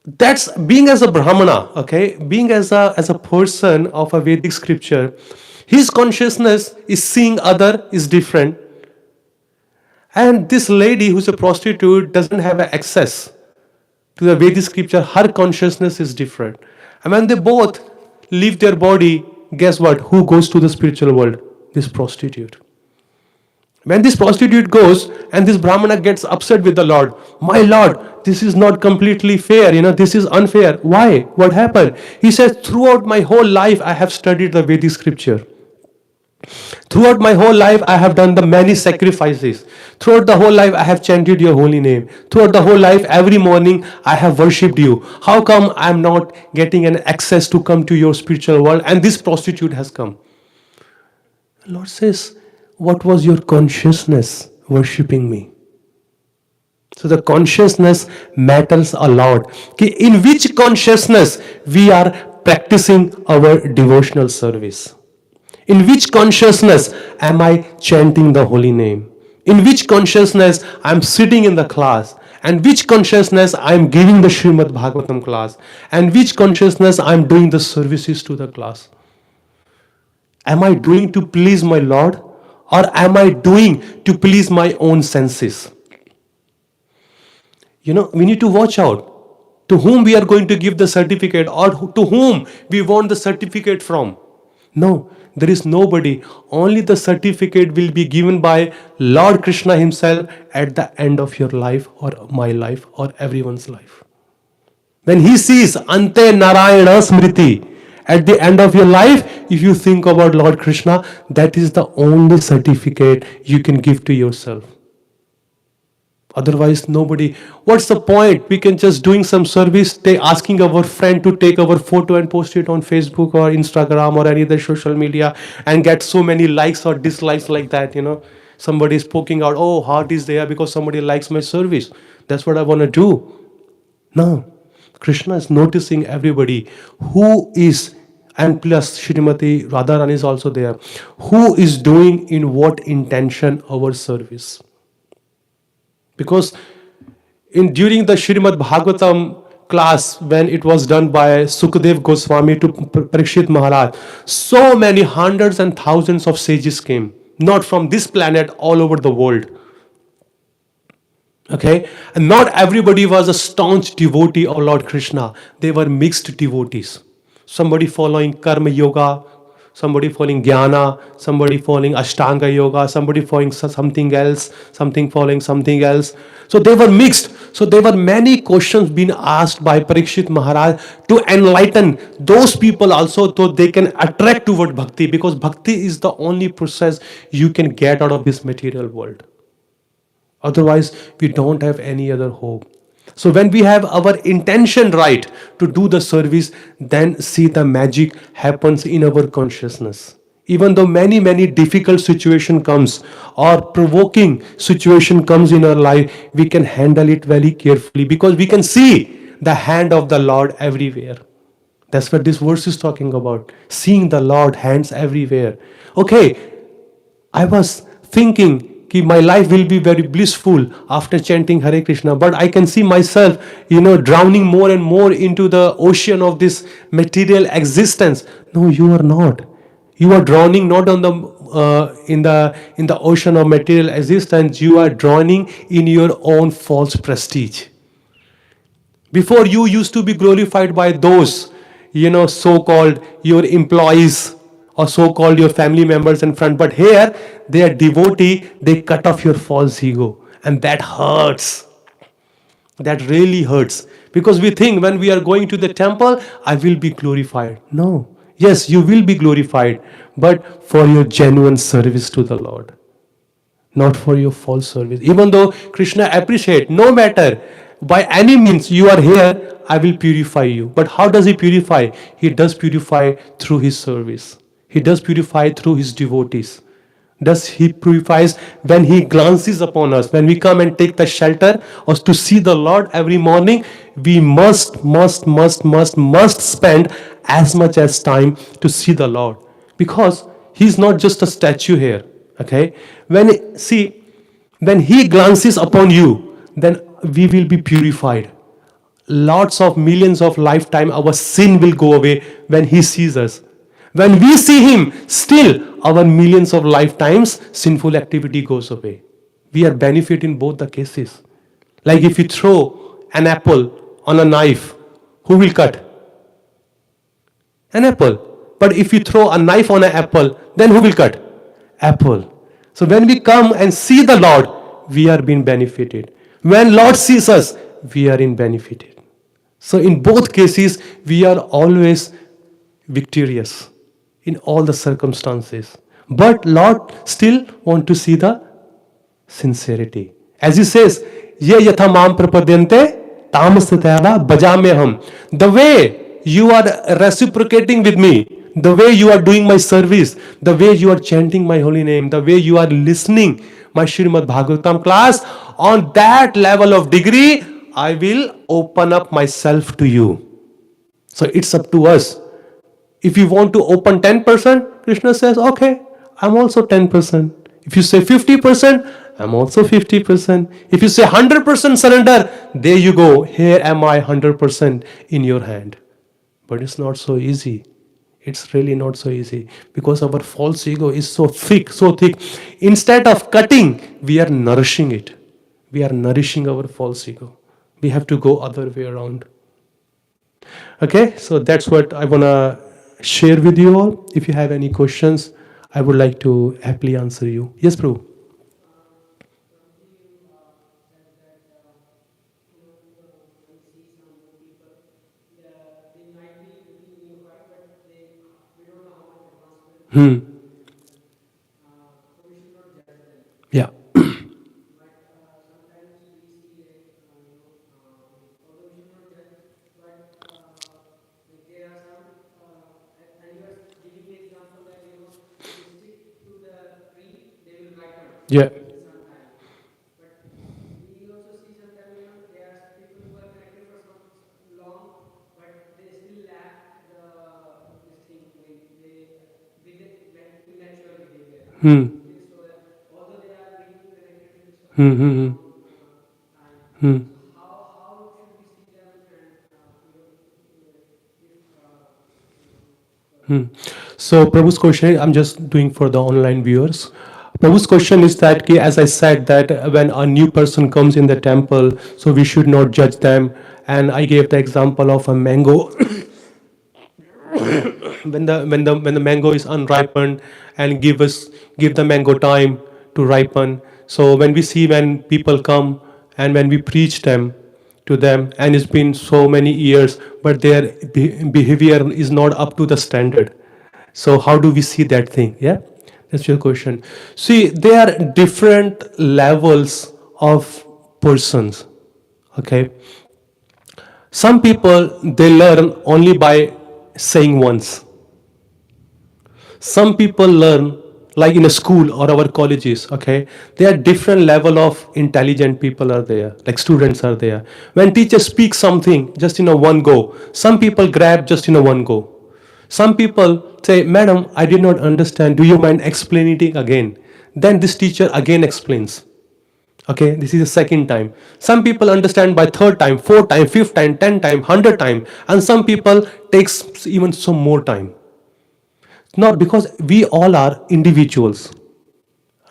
[SPEAKER 1] That's being as a Brahmana, okay, being as a person of a Vedic scripture. His consciousness is seeing other is different, and this lady who's a prostitute doesn't have access to the Vedic scripture. Her consciousness is different, and when they both leave their body, guess what? Who goes to the spiritual world? This prostitute. When this prostitute goes and this Brahmana gets upset with the Lord, my Lord, this is not completely fair, this is unfair. Why? What happened? He says, throughout my whole life, I have studied the Vedic scripture. Throughout my whole life, I have done the many sacrifices. Throughout the whole life, I have chanted your holy name. Throughout the whole life, every morning, I have worshipped you. How come I am not getting an access to come to your spiritual world? And this prostitute has come. The Lord says, what was your consciousness worshipping me? So the consciousness matters a lot. In which consciousness we are practicing our devotional service? In which consciousness am I chanting the holy name? In which consciousness I am sitting in the class? And which consciousness I am giving the Shrimad Bhāgavatam class? And which consciousness I am doing the services to the class? Am I doing to please my Lord? Or am I doing to please my own senses? We need to watch out to whom we are going to give the certificate, or to whom we want the certificate from. No, there is nobody. Only the certificate will be given by Lord Krishna himself at the end of your life, or my life, or everyone's life. When he sees Ante Narayana Smriti, at the end of your life, if you think about Lord Krishna, that is the only certificate you can give to yourself. Otherwise, nobody. What's the point? We can just doing some service, asking our friend to take our photo and post it on Facebook or Instagram or any other social media and get so many likes or dislikes like that, Somebody is poking out, oh, heart is there because somebody likes my service. That's what I want to do. No. Krishna is noticing everybody who is, and plus Shrimati Radharani is also there, who is doing in what intention our service. Because during the Shrimad Bhāgavatam class, when it was done by Sukadev Goswami to Parikshit Maharaj, so many hundreds and thousands of sages came, not from this planet, all over the world. Okay, and not everybody was a staunch devotee of Lord Krishna. They were mixed devotees. Somebody following karma yoga, somebody following jnana, somebody following ashtanga yoga, somebody following something else, something following something else. So they were mixed. So there were many questions being asked by Parikshit Maharaj to enlighten those people also, so they can attract toward bhakti, because bhakti is the only process you can get out of this material world. Otherwise, we don't have any other hope. So when we have our intention right to do the service, then see the magic happens in our consciousness. Even though many difficult situation comes or provoking situation comes in our life, we can handle it very carefully, because we can see the hand of the Lord everywhere. That's what this verse is talking about. Seeing the Lord hands everywhere. Okay, I was thinking my life will be very blissful after chanting Hare Krishna, but I can see myself, drowning more and more into the ocean of this material existence. No, you are not. You are drowning not on in the ocean of material existence. You are drowning in your own false prestige. Before, you used to be glorified by those, so-called your employees, or so-called your family members and friends. But here, they are devotee, they cut off your false ego. And that hurts. That really hurts. Because we think when we are going to the temple, I will be glorified. No. Yes, you will be glorified, but for your genuine service to the Lord. Not for your false service. Even though Krishna appreciate, no matter, by any means you are here, I will purify you. But how does he purify? He does purify through his service. He does purify through his devotees. Thus he purifies when he glances upon us. When we come and take the shelter or to see the Lord every morning, we must spend as much as time to see the Lord. Because he's not just a statue here. Okay? When he glances upon you, then we will be purified. Lots of millions of lifetime, our sin will go away when he sees us. When we see him, still our millions of lifetimes sinful activity goes away. We are benefit in both the cases. Like if you throw an apple on a knife, who will cut? An apple. But if you throw a knife on an apple, then who will cut? Apple. So when we come and see the Lord, we are being benefited. When Lord sees us, we are in benefited. So in both cases, we are always victorious in all the circumstances. But Lord still want to see the sincerity. As he says, Ye yatha mam prapadyante tamasatava bhajamyaham. The way you are reciprocating with me, the way you are doing my service, the way you are chanting my holy name, the way you are listening my Shrimad Bhāgavatam class, on that level of degree, I will open up myself to you. So it's up to us. If you want to open 10%, Krishna says, okay, I'm also 10%. If you say 50%, I'm also 50%. If you say 100% surrender, there you go. Here am I 100% in your hand. But it's not so easy. It's really not so easy, because our false ego is so thick, so thick. Instead of cutting, we are nourishing it. We are nourishing our false ego. We have to go other way around. Okay, so that's what I want to share with you all. If you have any questions, I would like to happily answer you. Yes, Prabhu. Yeah. Yeah. Hmm. Hmm. Hmm. Hmm. Hmm. So Prabhu's question, I'm just doing for the online viewers. Prabhu's question is that, as I said, that when a new person comes in the temple, so we should not judge them. And I gave the example of a mango. when the mango is unripened, and give the mango time to ripen. So when people come and when we preach them to them, and it's been so many years, but their behavior is not up to the standard. So how do we see that thing? Yeah, that's your question. See, there are different levels of persons. Okay, some people, they learn only by saying once. Some people learn like in a school or our colleges. Okay, there are different level of intelligent people are there, like students are there. When teachers speak something just in a one go, some people grab just in a one go. Some people say, madam, I did not understand, do you mind explaining it again? Then this teacher again explains. Okay, this is the second time. Some people understand by third time, fourth time, fifth time, 10 time, 100 time, and some people takes even some more time. Not because we all are individuals.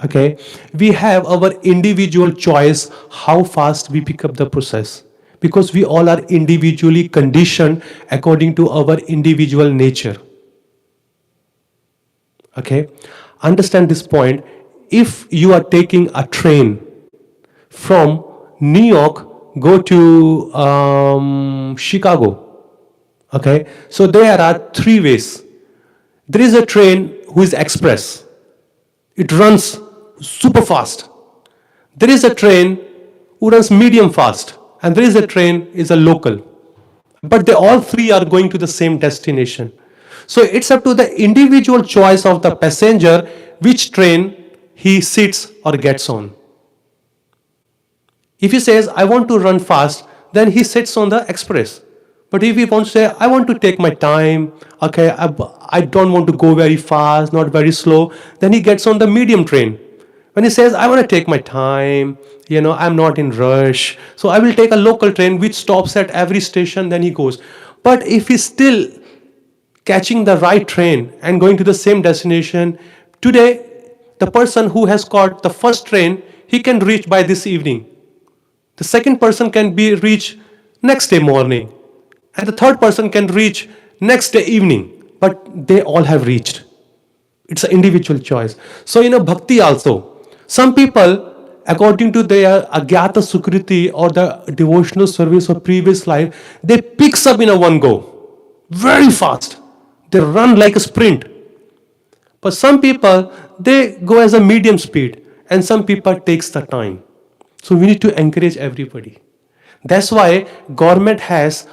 [SPEAKER 1] Okay, we have our individual choice how fast we pick up the process, because we all are individually conditioned according to our individual nature. Okay, understand this point. If you are taking a train from New York, go to Chicago. Okay, so there are three ways. There is a train who is express. It runs super fast. There is a train who runs medium fast, and there is a train is a local. But they all three are going to the same destination. So it's up to the individual choice of the passenger which train he sits or gets on. If he says, I want to run fast, then he sits on the express. But if he wants to say, I want to take my time, okay, I don't want to go very fast, not very slow, then he gets on the medium train. When he says, I want to take my time, I'm not in rush, so I will take a local train which stops at every station, then he goes. But if he's still catching the right train and going to the same destination, today, the person who has caught the first train, he can reach by this evening. The second person can be reached next day morning. And the third person can reach next day evening. But they all have reached. It's an individual choice. So bhakti also. Some people, according to their agyata sukriti or the devotional service of previous life, they picks up in a one go. Very fast. They run like a sprint. But some people, they go as a medium speed. And some people takes the time. So we need to encourage everybody. That's why government has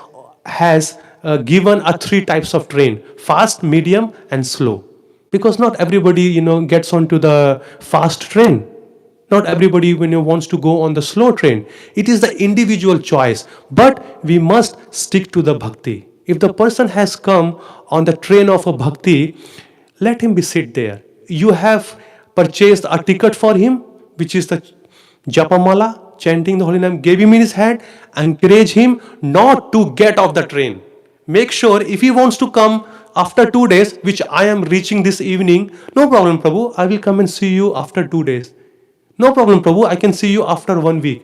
[SPEAKER 1] given a three types of train: fast, medium, and slow. Because not everybody gets onto the fast train. Not everybody wants to go on the slow train. It is the individual choice. But we must stick to the bhakti. If the person has come on the train of a bhakti, let him be sit there. You have purchased a ticket for him, which is the Japamala, chanting the holy name, gave him in his hand. Encourage him not to get off the train. Make sure if he wants to come after 2 days, which I am reaching this evening, no problem, Prabhu, I will come and see you after 2 days. No problem, Prabhu, I can see you after 1 week.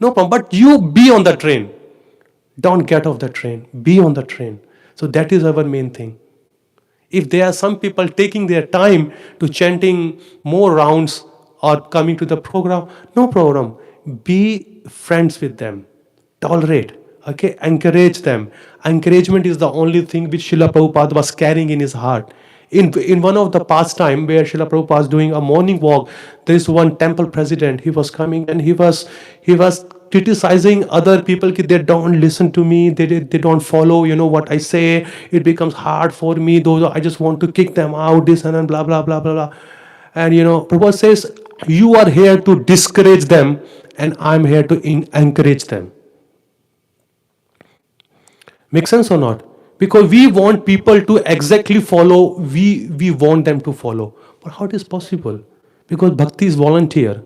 [SPEAKER 1] No problem, but you be on the train. Don't get off the train. Be on the train. So that is our main thing. If there are some people taking their time to chanting more rounds or coming to the program, no problem. Be friends with them. Tolerate. Okay, encourage them. Encouragement is the only thing which Srila Prabhupada was carrying in his heart. In one of the pastime where Srila Prabhupada was doing a morning walk, there is one temple president. He was coming and he was criticizing other people. They don't listen to me. They don't follow. What I say. It becomes hard for me. Those I just want to kick them out. This and then blah blah blah blah blah. And Prabhupada says, you are here to discourage them, and I'm here to encourage them. Make sense or not? Because we want people to exactly follow, we want them to follow. But how it is possible? Because bhakti is volunteer.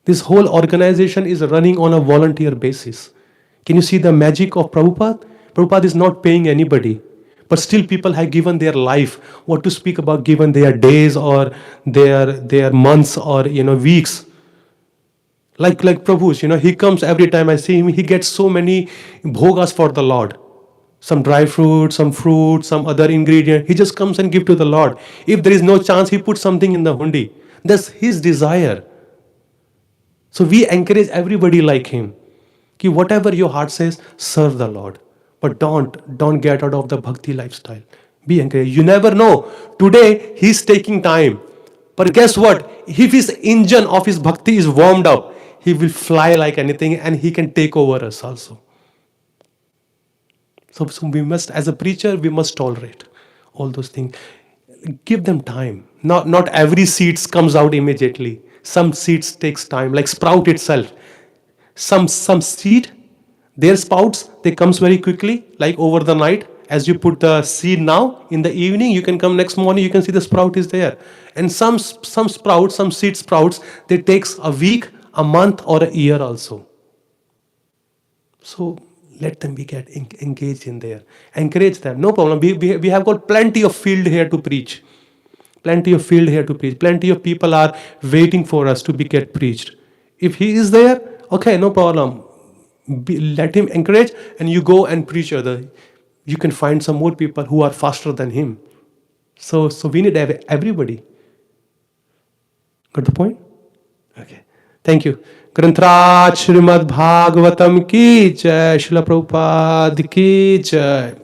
[SPEAKER 1] This whole organization is running on a volunteer basis. Can you see the magic of Prabhupada? Prabhupada is not paying anybody. But still people have given their life. What to speak about given their days or their months or weeks. Like Prabhu's, he comes every time I see him, he gets so many bhogas for the Lord. some dry fruit, some fruit, some other ingredient. He just comes and give to the Lord. If there is no chance, he puts something in the hundi. That's his desire. So we encourage everybody like him. Ki whatever your heart says, serve the Lord. But don't get out of the bhakti lifestyle. Be encouraged. You never know. Today he's taking time. But guess what? If his engine of his bhakti is warmed up, he will fly like anything and he can take over us also. So we must, as a preacher, we must tolerate all those things. Give them time. Not every seeds comes out immediately. Some seeds takes time, like sprout itself. Some seed, their sprouts, they comes very quickly, like over the night. As you put the seed now, in the evening, you can come next morning, you can see the sprout is there. And some sprouts, some seed sprouts, they takes a week, a month, or a year also. So let them be get engaged in there. Encourage them. No problem. We have got plenty of field here to preach. Plenty of field here to preach. Plenty of people are waiting for us to be get preached. If he is there, okay, no problem. Let him encourage and you go and preach other. You can find some more people who are faster than him. So we need everybody. Got the point? Okay. Thank you. ग्रंथराज Shrimad Bhagavatam की जय, श्रील प्रभुपाद की जय.